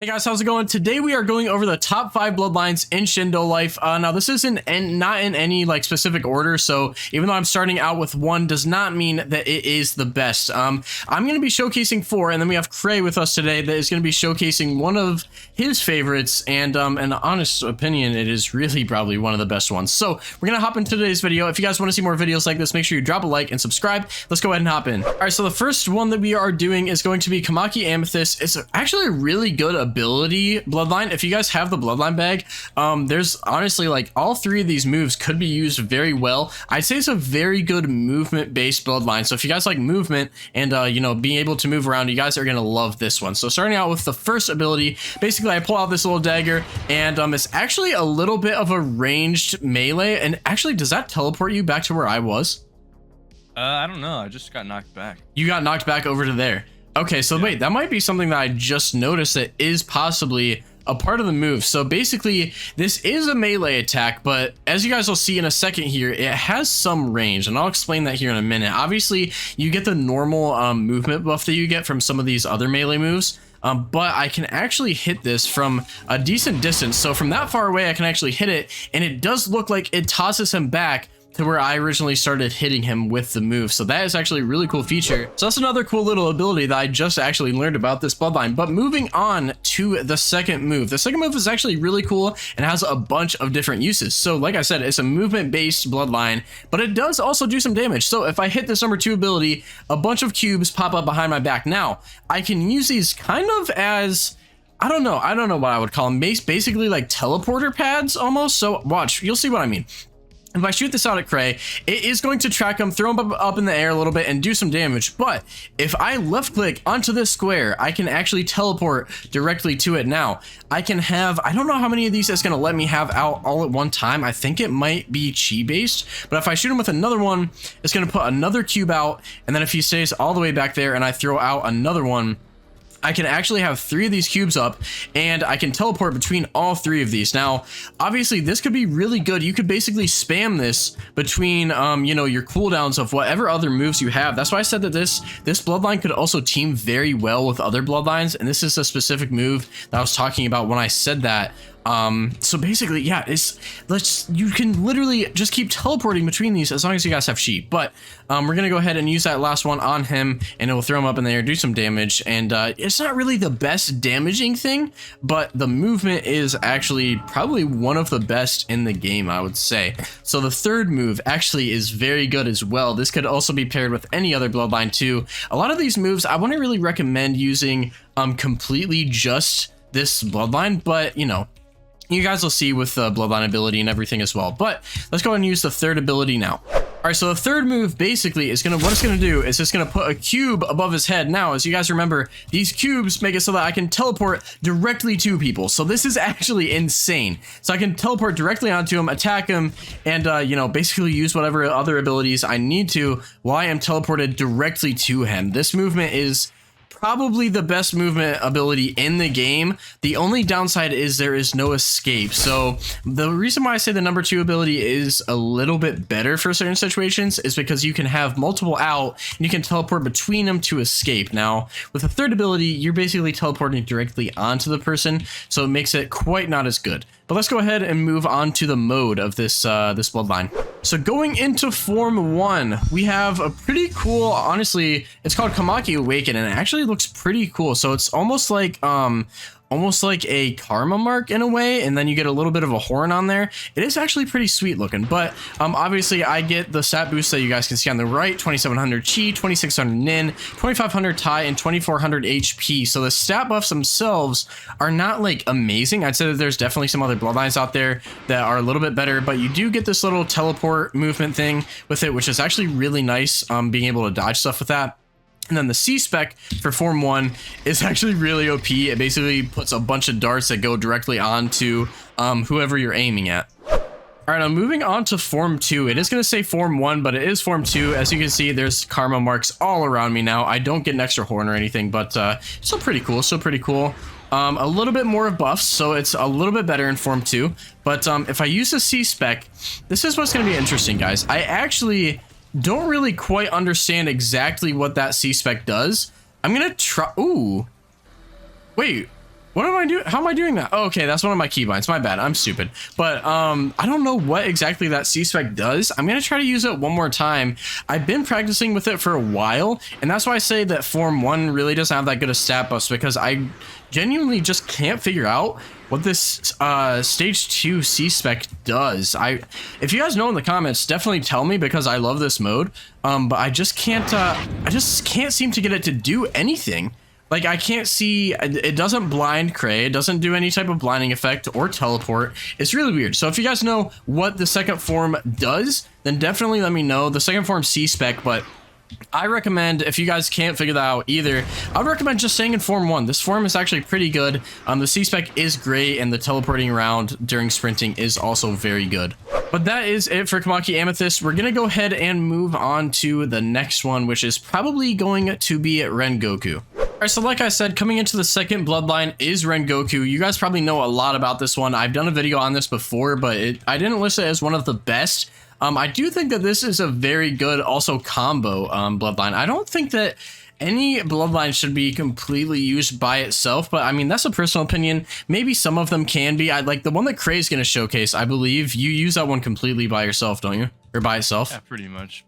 Hey guys, how's it going? Today we are going over the top 5 bloodlines in Shindo life. Now this isn't not in any like specific order, so even though I'm starting out with 1 does not mean that it is the best. I'm going to be showcasing 4, and then we have Cray with us today that is going to be showcasing one of his favorites, and in honest opinion, it is really probably one of the best ones. So we're going to hop into today's video. If you guys want to see more videos like this, make sure you drop a like and subscribe. Let's go ahead and hop in. All right, so the first one that we are doing is going to be Kamaki Amethyst. It's actually a really good ability bloodline. If you guys have the bloodline bag, there's honestly like all 3 of these moves could be used very well. I'd say it's a very good movement based bloodline. So if you guys like movement and you know, being able to move around, you guys are gonna love this one. So starting out with the first ability, basically I pull out this little dagger, and it's actually a little bit of a ranged melee. And actually, does that teleport you back to where I was? I don't know, I just got knocked back. You got knocked back over to there. Okay, so wait, that might be something that I just noticed that is possibly a part of the move. So basically, this is a melee attack, but as you guys will see in a second here, it has some range, and I'll explain that here in a minute. Obviously, you get the normal movement buff that you get from some of these other melee moves, but I can actually hit this from a decent distance. So from that far away, I can actually hit it, and it does look like it tosses him back to where I originally started hitting him with the move. So that is actually a really cool feature. So that's another cool little ability that I just actually learned about this bloodline. But moving on to the second move. The second move is actually really cool and has a bunch of different uses. So like I said, it's a movement based bloodline, but it does also do some damage. So if I hit this number 2 ability, a bunch of cubes pop up behind my back. Now I can use these kind of as, I don't know what I would call them, basically like teleporter pads almost. So watch, you'll see what I mean. If I shoot this out at Cray, it is going to track him, throw him up in the air a little bit, and do some damage. But if I left click onto this square, I can actually teleport directly to it. Now, I can have, I don't know how many of these it's going to let me have out all at one time. I think it might be chi based, but if I shoot him with another one, it's going to put another cube out. And then if he stays all the way back there and I throw out another one, I can actually have 3 of these cubes up, and I can teleport between all 3 of these. Now, obviously, this could be really good. You could basically spam this between, you know, your cooldowns of whatever other moves you have. That's why I said that this bloodline could also team very well with other bloodlines, and this is a specific move that I was talking about when I said that. So basically, yeah, you can literally just keep teleporting between these as long as you guys have chi. But we're gonna go ahead and use that last one on him, and it will throw him up in the air, do some damage. And it's not really the best damaging thing, but the movement is actually probably one of the best in the game, I would say. So the third move actually is very good as well. This could also be paired with any other bloodline too. A lot of these moves I wouldn't really recommend using completely just this bloodline, but you know, you guys will see with the bloodline ability and everything as well. But let's go ahead and use the third ability now. All right, so the third move basically is what it's gonna do is it's gonna put a cube above his head. Now, as you guys remember, these cubes make it so that I can teleport directly to people. So this is actually insane. So I can teleport directly onto him, attack him, and you know, basically use whatever other abilities I need to while I am teleported directly to him. This movement is probably the best movement ability in the game. The only downside is there is no escape. So the reason why I say the number 2 ability is a little bit better for certain situations is because you can have multiple out and you can teleport between them to escape. Now with the third ability, you're basically teleporting directly onto the person, so it makes it quite not as good. But let's go ahead and move on to the mode of this this bloodline. So going into form 1, we have a pretty cool, honestly, it's called Kamaki Awaken, and it actually looks pretty cool. So it's almost like a karma mark in a way, and then you get a little bit of a horn on there. It is actually pretty sweet looking, but obviously I get the stat boost that you guys can see on the right: 2700 chi, 2600 nin, 2500 tai, and 2400 HP. So the stat buffs themselves are not like amazing. I'd say that there's definitely some other bloodlines out there that are a little bit better, but you do get this little teleport movement thing with it, which is actually really nice, being able to dodge stuff with that. And then the C spec for form 1 is actually really OP. It basically puts a bunch of darts that go directly onto whoever you're aiming at. All right, I'm moving on to form 2. It is going to say form 1, but it is form 2. As you can see, there's karma marks all around me now. I don't get an extra horn or anything, but still pretty cool. Still pretty cool. A little bit more of buffs, so it's a little bit better in form 2. But if I use the C spec, this is what's going to be interesting, guys. I actually don't really quite understand exactly what that C spec does. I'm gonna try. Ooh, wait, What am I doing? How am I doing that? Oh, okay, that's one of my keybinds. My bad. I'm stupid. But I don't know what exactly that C-Spec does. I'm going to try to use it one more time. I've been practicing with it for a while, and that's why I say that Form 1 really doesn't have that good a stat buff, because I genuinely just can't figure out what this stage 2 C-Spec does. If you guys know in the comments, definitely tell me, because I love this mode. But I just can't seem to get it to do anything. Like, I can't see, it doesn't blind Cray, it doesn't do any type of blinding effect or teleport. It's really weird. So if you guys know what the second form does, then definitely let me know. The second form C-Spec, but I recommend, if you guys can't figure that out either, I would recommend just staying in Form 1. This form is actually pretty good. The C-Spec is great, and the teleporting around during sprinting is also very good. But that is it for Kamaki Amethyst. We're going to go ahead and move on to the next one, which is probably going to be Rengoku. Alright, so like I said, coming into the second bloodline is Rengoku. You guys probably know a lot about this one. I've done a video on this before, but I didn't list it as one of the best. I do think that this is a very good also combo bloodline. I don't think that any bloodline should be completely used by itself, but I mean, that's a personal opinion. Maybe some of them can be. I like the one that Cray's going to showcase. I believe you use that one completely by yourself, don't you? Or by itself? Yeah, pretty much.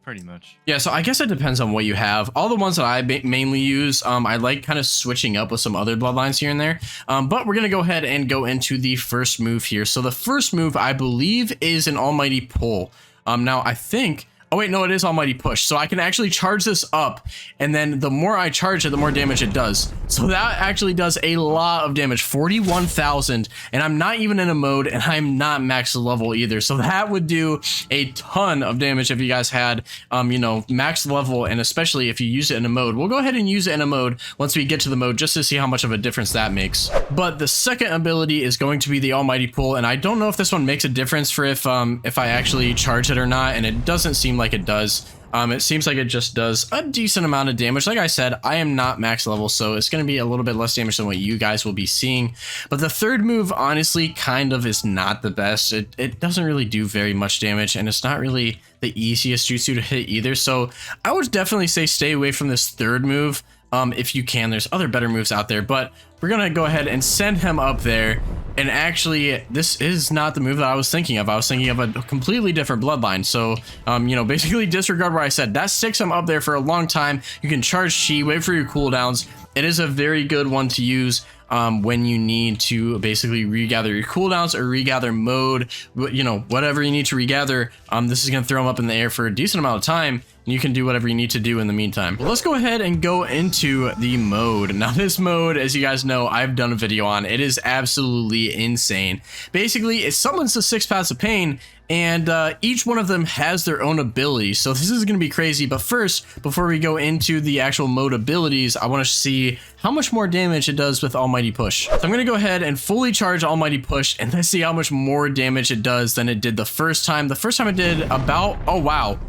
Yeah, so I guess it depends on what you have. All the ones that I mainly use, I like kind of switching up with some other bloodlines here and there. But we're going to go ahead and go into the first move here. So the first move, I believe, is an Almighty Pull. Now, I think... Oh, wait, no, it is Almighty Push. So I can actually charge this up, and then the more I charge it, the more damage it does. So that actually does a lot of damage, 41,000, and I'm not even in a mode, and I'm not max level either. So that would do a ton of damage if you guys had, you know, max level, and especially if you use it in a mode. We'll go ahead and use it in a mode once we get to the mode, just to see how much of a difference that makes. But the second ability is going to be the Almighty Pull, and I don't know if this one makes a difference for if I actually charge it or not, and it doesn't seem like it does. It seems like it just does a decent amount of damage. Like I said, I am not max level, so it's going to be a little bit less damage than what you guys will be seeing. But the third move, honestly, kind of is not the best. It doesn't really do very much damage, and it's not really the easiest jutsu to hit either. So I would definitely say stay away from this third move if you can. There's other better moves out there, but we're going to go ahead and send him up there. And actually, this is not the move that I was thinking of. I was thinking of a completely different bloodline. So, you know, basically disregard what I said. That sticks him up there for a long time. You can charge chi, wait for your cooldowns. It is a very good one to use when you need to basically regather your cooldowns or regather mode, you know, whatever you need to regather. This is going to throw them up in the air for a decent amount of time. And you can do whatever you need to do in the meantime. Well, let's go ahead and go into the mode. Now, this mode, as you guys know, I've done a video on. It is absolutely insane. Basically, it summons the 6 Paths of Pain, and each one of them has their own abilities. So this is going to be crazy. But first, before we go into the actual mode abilities, I want to see how much more damage it does with Almighty Push. So I'm going to go ahead and fully charge Almighty Push, and let's see how much more damage it does than it did the first time. The first time it did about, oh wow.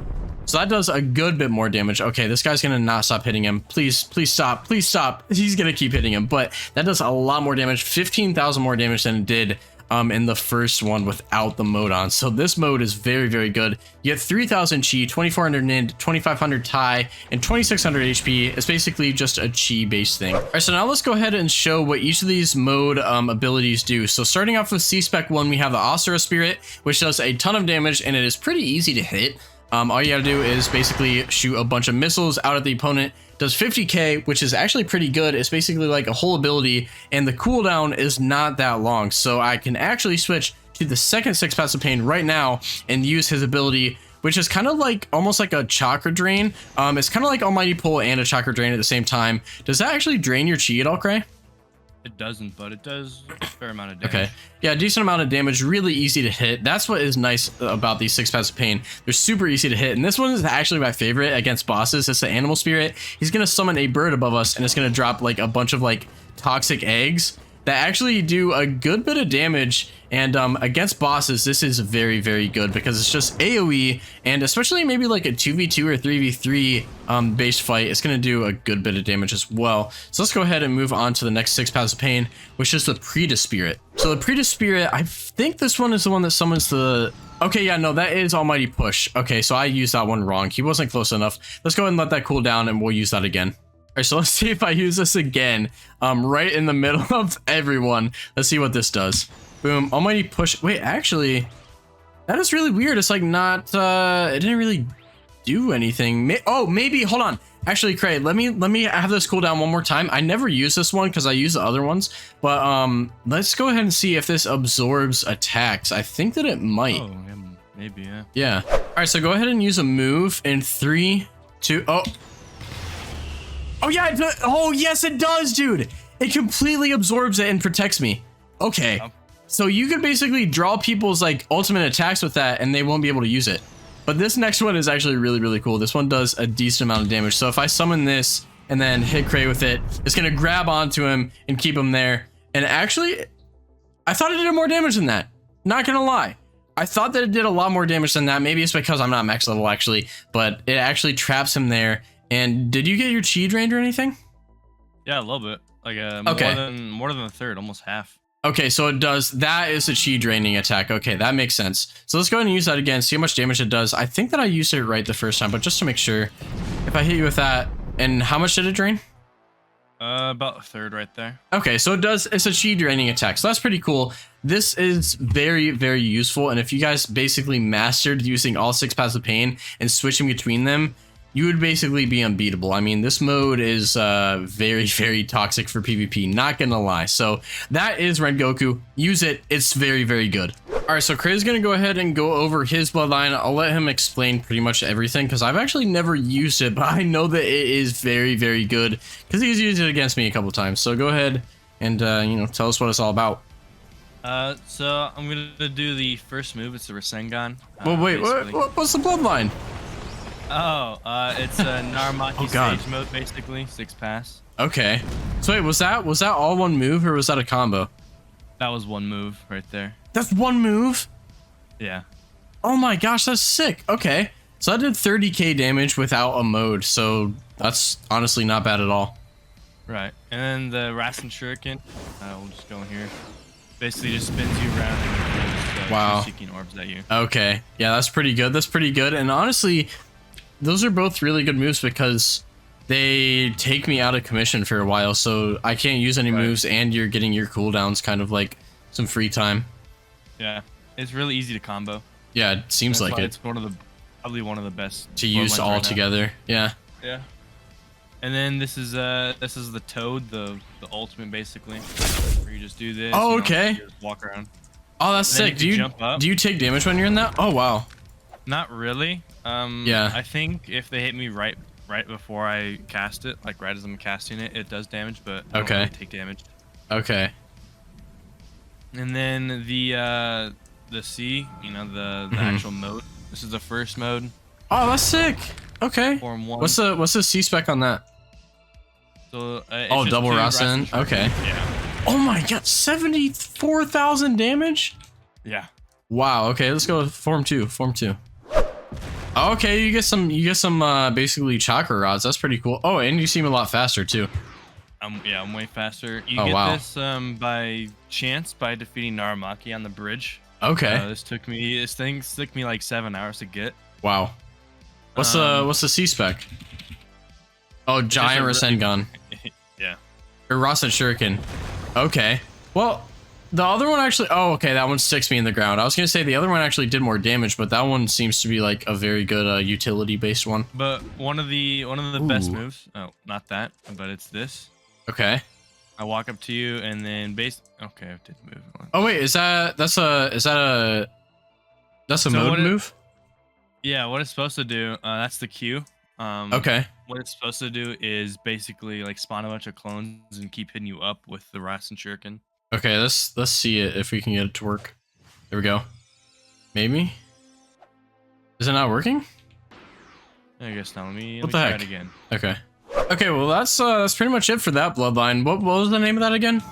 So that does a good bit more damage. Okay, this guy's gonna not stop hitting him. Please, please stop. Please stop. He's gonna keep hitting him, but that does a lot more damage. 15,000 more damage than it did in the first one without the mode on. So this mode is very, very good. You get 3,000 chi, 2,400 nid, 2,500 tai, and 2,600 HP. It's basically just a chi based thing. All right, so now let's go ahead and show what each of these mode abilities do. So starting off with C-Spec 1, we have the Asura Spirit, which does a ton of damage, and it is pretty easy to hit. All you gotta do is basically shoot a bunch of missiles out at the opponent. Does 50k, which is actually pretty good. It's basically like a whole ability, and the cooldown is not that long. So I can actually switch to the second 6 Paths of Pain right now and use his ability, which is kind of like almost like a chakra drain. It's kind of like Almighty Pull and a chakra drain at the same time. Does that actually drain your chi at all, Cray? It doesn't, but it does a fair amount of damage. Okay. Yeah, decent amount of damage, really easy to hit. That's what is nice about these 6 Paths of Pain. They're super easy to hit, and this one is actually my favorite against bosses. It's the Animal Spirit. He's going to summon a bird above us, and it's going to drop like a bunch of like toxic eggs that actually do a good bit of damage. And against bosses, this is very, very good because it's just AoE, and especially maybe like a 2v2 or 3v3 based fight, it's going to do a good bit of damage as well. So let's go ahead and move on to the next 6 Paths of Pain, which is the Preta Spirit. So the Preta Spirit, I think this one is the one that summons the... Okay, yeah, no, that is Almighty Push. Okay, so I used that one wrong. He wasn't close enough. Let's go ahead and let that cool down, and we'll use that again. right, so let's see if I use this again. Right in the middle of everyone. Let's see what this does. Boom. Almighty push. Wait, actually, that is really weird. It's like not. It didn't really do anything. Maybe. Hold on. Actually, Cray, let me have this cooldown one more time. I never use this one because I use the other ones. But let's go ahead and see if this absorbs attacks. I think that it might. Oh, yeah, maybe, yeah. Yeah. All right, so go ahead and use a move in 3, 2. Oh yeah. Oh yes, it does, dude. It completely absorbs it and protects me. Okay. Oh. So you can basically draw people's like ultimate attacks with that, and they won't be able to use it. But this next one is actually really, really cool. This one does a decent amount of damage. So if I summon this and then hit Cray with it, it's going to grab onto him and keep him there. And actually, I thought it did more damage than that. Not going to lie. I thought that it did a lot more damage than that. Maybe it's because I'm not max level, actually. But it actually traps him there. And did you get your chi drained or anything? Yeah, a little bit. Like okay. more than a third, almost half. Okay, so it does. That is a chi draining attack. Okay, that makes sense. So let's go ahead and use that again. See how much damage it does. I think that I used it right the first time, but just to make sure, if I hit you with that, and how much did it drain? About a third right there. Okay, so it does. It's a chi draining attack, so that's pretty cool. This is very, very useful. And if you guys basically mastered using all 6 paths of pain and switching between them, you would basically be unbeatable. I mean, this mode is very, very toxic for PvP, not gonna lie. So that is Rengoku. Use it. It's very, very good. All right, so Cray's gonna go ahead and go over his bloodline. I'll let him explain pretty much everything because I've actually never used it, but I know that it is very, very good because he's used it against me a couple times. So go ahead and, tell us what it's all about. So I'm gonna do the first move. It's the Rasengan. Well, wait, what's the bloodline? Oh, it's a Naramaki stage mode, basically 6 pass. Okay. So wait, was that all one move or was that a combo? That was one move right there. That's one move? Yeah. Oh my gosh, that's sick. Okay. So I did 30k damage without a mode, so that's honestly not bad at all. Right. And then the Rasen Shuriken, we'll just go in here. Basically just spins you around and just, wow. seeking orbs at you. Okay. Yeah, that's pretty good. That's pretty good. And honestly, those are both really good moves because they take me out of commission for a while, so I can't use any moves, and you're getting your cooldowns, kind of like some free time. Yeah, it's really easy to combo. Yeah, it seems like it. It's probably one of the best to use all together. Yeah. Yeah. And then this is the Toad, the ultimate basically, where you just do this. Oh, okay. You just walk around. Oh, that's sick. Do you take damage when you're in that? Oh, wow. Not really. Yeah. I think if they hit me right before I cast it, like right as I'm casting it, it does damage, but I don't really take damage. Okay. And then the C, the actual mode. This is the first mode. Oh, that's sick. Okay. Form 1. What's the C spec on that? So oh, double Rasen. Okay. Yeah. Oh my god, 74,000 damage. Yeah. Wow. Okay, let's go with Form 2. Form 2. Okay, you get some basically chakra rods. That's pretty cool. Oh, and you seem a lot faster too. I'm way faster. You get this by chance by defeating Naramaki on the bridge. Okay. This took me like 7 hours to get. Wow. What's the C spec? Oh, giant Rasengan. Yeah. Or Rasen Shuriken. Okay. Well, the other one actually. Oh, okay. That one sticks me in the ground. I was gonna say the other one actually did more damage, but that one seems to be like a very good utility-based one. But one of the best moves. Oh, not that, but it's this. Okay. I walk up to you and then Okay, I did move. Oh wait, that's a mode move? Yeah, what it's supposed to do. That's the Q. Okay. What it's supposed to do is basically like spawn a bunch of clones and keep hitting you up with the Rasen Shuriken. Okay, let's see it if we can get it to work. There we go. Maybe. Is it not working? I guess not. Let me try it again. Okay. Okay, well that's pretty much it for that bloodline. What was the name of that again?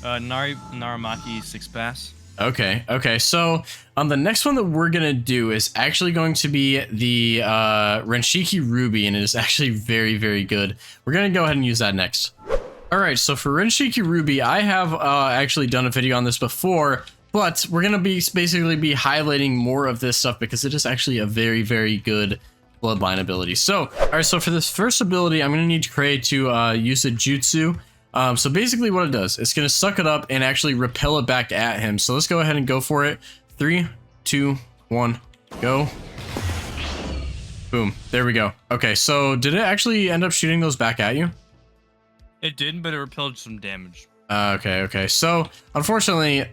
Naramaki 6 pass. Okay. So the next one that we're gonna do is actually going to be the Rinshiki Ruby, and it is actually very, very good. We're gonna go ahead and use that next. All right, so for Rinshiki Ruby, I have actually done a video on this before, but we're gonna basically be highlighting more of this stuff because it is actually a very, very good Bloodline ability. So, all right, so for this first ability, I'm going to need Cray to use a jutsu. So basically what it does, it's going to suck it up and actually repel it back at him. So let's go ahead and go for it. 3, 2, 1, go. Boom. There we go. Okay, so did it actually end up shooting those back at you? It didn't, but it repelled some damage. Okay. So unfortunately,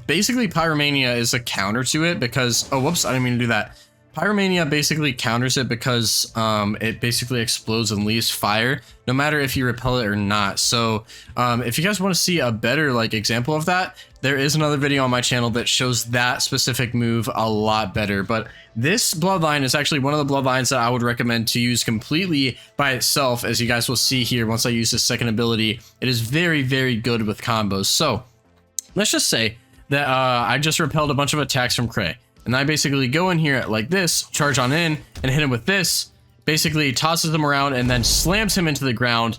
basically Pyromania is a counter to it because, oh, whoops, I didn't mean to do that. Pyromania basically counters it because it basically explodes and leaves fire, no matter if you repel it or not. So if you guys want to see a better example of that, there is another video on my channel that shows that specific move a lot better. But this bloodline is actually one of the bloodlines that I would recommend to use completely by itself, as you guys will see here once I use this second ability. It is very, very good with combos. So let's just say that I just repelled a bunch of attacks from Cray. And I basically go in here like this, charge on in, and hit him with this. Basically tosses him around and then slams him into the ground,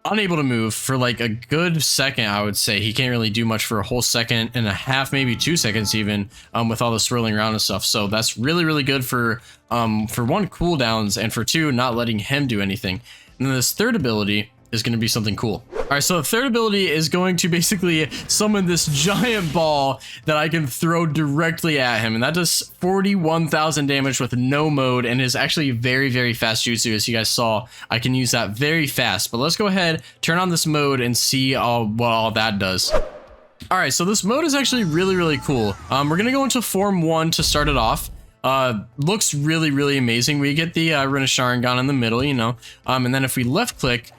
unable to move for a good second, I would say. He can't really do much for a whole second and a half, maybe 2 seconds even, with all the swirling around and stuff. So that's really, really good for one, cooldowns, and for 2, not letting him do anything. And then this third ability is going to be something cool. All right, so the third ability is going to basically summon this giant ball that I can throw directly at him, and that does 41,000 damage with no mode, and is actually very, very fast jutsu. As you guys saw, I can use that very fast. But let's go ahead, turn on this mode, and see what all that does. All right, so this mode is actually really, really cool. We're gonna go into Form 1 to start it off. Looks really, really amazing. We get the Rinshiki in the middle, and then if we left click,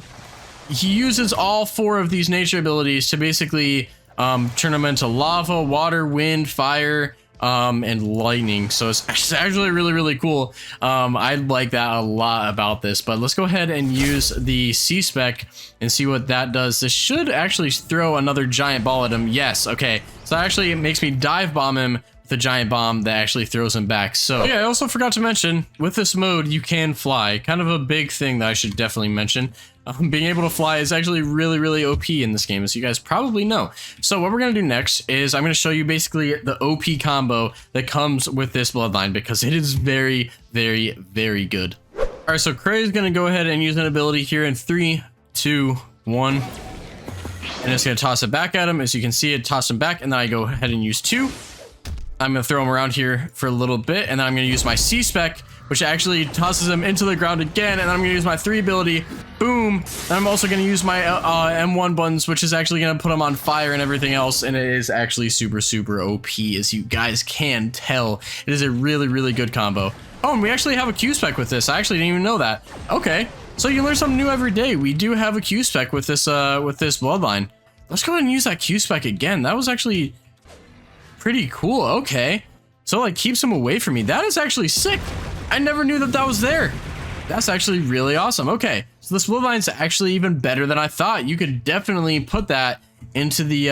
he uses all 4 of these nature abilities to basically turn them into lava, water, wind, fire, and lightning. So it's actually really, really cool. I like that a lot about this. But let's go ahead and use the C-Spec and see what that does. This should actually throw another giant ball at him. Yes, okay. So actually it makes me dive bomb him with a giant bomb that actually throws him back. So yeah, I also forgot to mention, with this mode, you can fly. Kind of a big thing that I should definitely mention. Being able to fly is actually really, really OP in this game, as you guys probably know. So what we're going to do next is I'm going to show you basically the OP combo that comes with this bloodline, because it is very, very, very good. All right, so Cray is going to go ahead and use an ability here in 3, 2, 1. And it's going to toss it back at him. As you can see, it tossed him back, and then I go ahead and use 2. I'm going to throw him around here for a little bit, and then I'm going to use my C-Spec, which actually tosses him into the ground again, and I'm going to use my 3 ability, boom, and I'm also going to use my M1 buttons, which is actually going to put him on fire and everything else, and it is actually super, super OP, as you guys can tell. It is a really, really good combo. Oh, and we actually have a Q-Spec with this. I actually didn't even know that. Okay, so you learn something new every day. We do have a Q-Spec with this bloodline. Let's go ahead and use that Q-Spec again. That was actually pretty cool. Okay, so keeps him away from me. That is actually sick. I never knew that was there. That's actually really awesome. Okay, so this bloodline's actually even better than I thought. You could definitely put that into the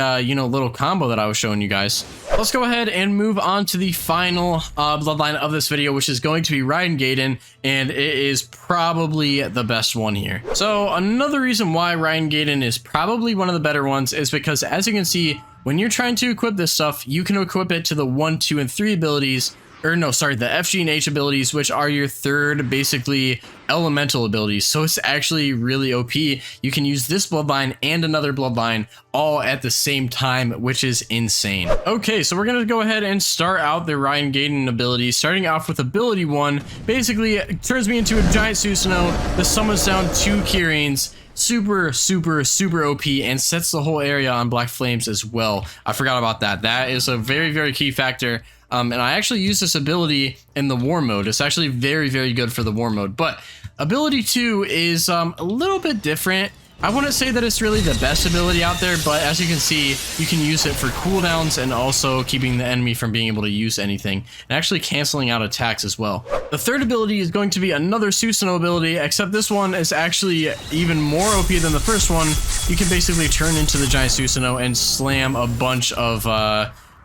little combo that I was showing you guys. Let's go ahead and move on to the final bloodline of this video, which is going to be Raion Gaiden, and it is probably the best one here. So another reason why Raion Gaiden is probably one of the better ones is because, as you can see, when you're trying to equip this stuff, you can equip it to the 1, 2, and 3 abilities. Or no, sorry, the FG and H abilities, which are your third, basically, elemental abilities. So it's actually really OP. You can use this bloodline and another bloodline all at the same time, which is insane. Okay, so we're going to go ahead and start out the Raion Gaiden ability. Starting off with ability 1, basically, it turns me into a giant Susanoo that summons down 2 Kirines. Super, super, super OP, and sets the whole area on black flames as well. I forgot about that. That is a very, very key factor. And I actually use this ability in the war mode. It's actually very, very good for the war mode. But ability 2 is a little bit different. I wouldn't say that it's really the best ability out there, but as you can see, you can use it for cooldowns and also keeping the enemy from being able to use anything, and actually canceling out attacks as well. The third ability is going to be another Susanoo ability, except this one is actually even more OP than the first one. You can basically turn into the giant Susanoo and slam a bunch of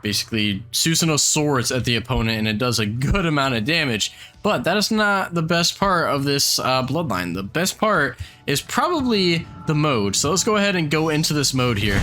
basically Susanoo swords at the opponent, and it does a good amount of damage. But that is not the best part of this bloodline. The best part is probably the mode. So let's go ahead and go into this mode here.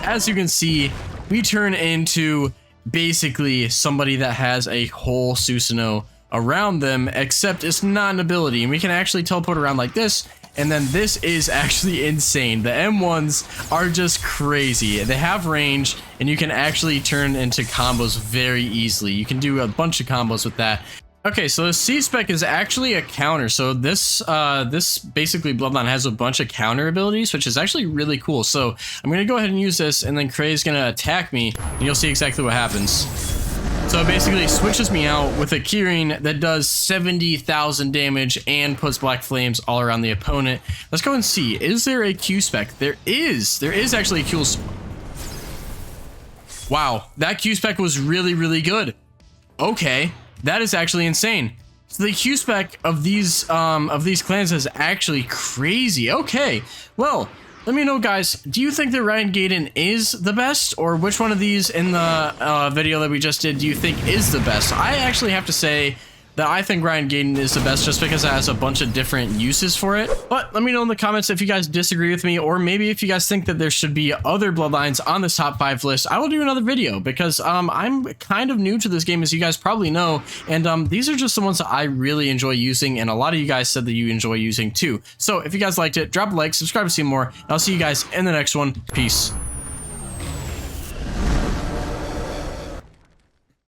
As you can see, we turn into basically somebody that has a whole Susanoo around them, except it's not an ability, and we can actually teleport around like this. And then this is actually insane. The M1s are just crazy. They have range, and you can actually turn into combos very easily. You can do a bunch of combos with that. Okay, so the C-Spec is actually a counter. So this basically Bloodline has a bunch of counter abilities, which is actually really cool. So I'm going to go ahead and use this, and then Kray's going to attack me, and you'll see exactly what happens. So it basically switches me out with a keyring that does 70,000 damage and puts black flames all around the opponent. Let's go and see. Is there a Q-Spec? There is. There is actually a Q. Wow, that Q-Spec was really, really good. Okay, that is actually insane. So the Q-Spec of these clans is actually crazy. Okay, well, let me know, guys, do you think that Raion Gaiden is the best, or which one of these in the video that we just did do you think is the best? I actually have to say that I think Raion Gaiden is the best just because it has a bunch of different uses for it. But let me know in the comments if you guys disagree with me, or maybe if you guys think that there should be other Bloodlines on this top 5 list. I will do another video because I'm kind of new to this game, as you guys probably know, and these are just the ones that I really enjoy using, and a lot of you guys said that you enjoy using too. So if you guys liked it, drop a like, subscribe to see more, and I'll see you guys in the next one. Peace.